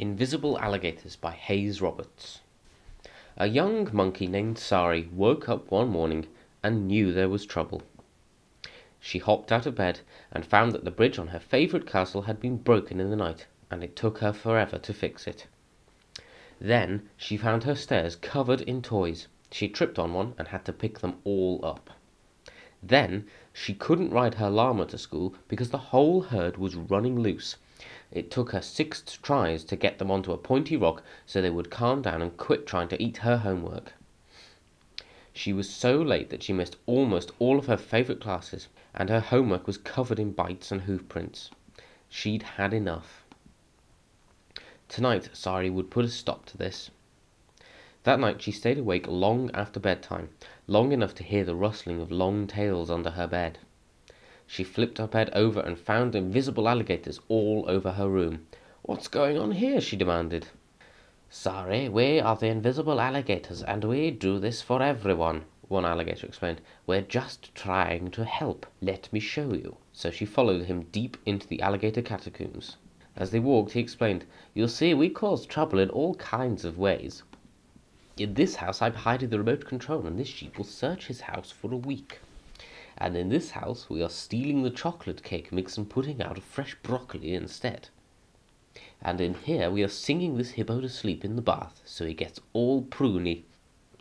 Invisible Alligators by Hayes Roberts. A young monkey named Sari woke up one morning and knew there was trouble. She hopped out of bed and found that the bridge on her favourite castle had been broken in the night, and it took her forever to fix it. Then she found her stairs covered in toys. She tripped on one and had to pick them all up. Then she couldn't ride her llama to school because the whole herd was running loose. It took her 6 tries to get them onto a pointy rock so they would calm down and quit trying to eat her homework. She was so late that she missed almost all of her favourite classes, and her homework was covered in bites and hoof prints. She'd had enough. Tonight, Sari would put a stop to this. That night she stayed awake long after bedtime, long enough to hear the rustling of long tails under her bed. She flipped her bed over and found invisible alligators all over her room. "What's going on here?" she demanded. "Sorry, we are the invisible alligators, and we do this for everyone," one alligator explained. "We're just trying to help. Let me show you." So she followed him deep into the alligator catacombs. As they walked, he explained, "You see, we cause trouble in all kinds of ways. In this house, I'm hiding the remote control, and this sheep will search his house for a week. And in this house, we are stealing the chocolate cake mix and putting out a fresh broccoli instead. And in here, we are singing this hippo to sleep in the bath, so he gets all pruny.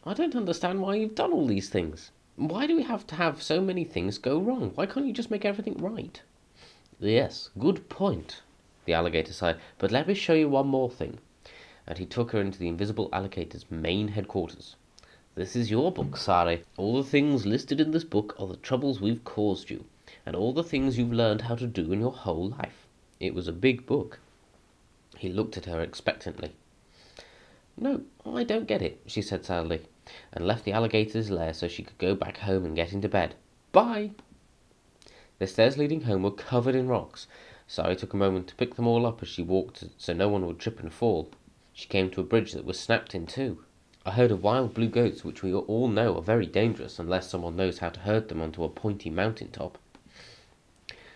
I don't understand why you've done all these things. Why do we have to have so many things go wrong? Why can't you just make everything right?" "Yes, good point," the alligator sighed, "but let me show you one more thing." And he took her into the invisible alligator's main headquarters. "This is your book, Sari. All the things listed in this book are the troubles we've caused you, and all the things you've learned how to do in your whole life." It was a big book. He looked at her expectantly. "No, I don't get it," she said sadly, and left the alligator's lair so she could go back home and get into bed. Bye! The stairs leading home were covered in rocks. Sari took a moment to pick them all up as she walked so no one would trip and fall. She came to a bridge that was snapped in two. A herd of wild blue goats, which we all know are very dangerous unless someone knows how to herd them onto a pointy mountain top.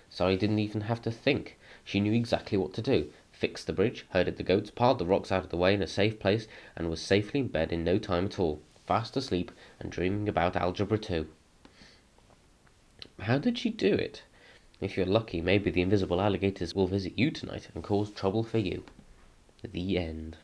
Sari didn't even have to think. She knew exactly what to do. Fixed the bridge, herded the goats, piled the rocks out of the way in a safe place, and was safely in bed in no time at all, fast asleep and dreaming about Algebra 2. How did she do it? If you're lucky, maybe the invisible alligators will visit you tonight and cause trouble for you. The end.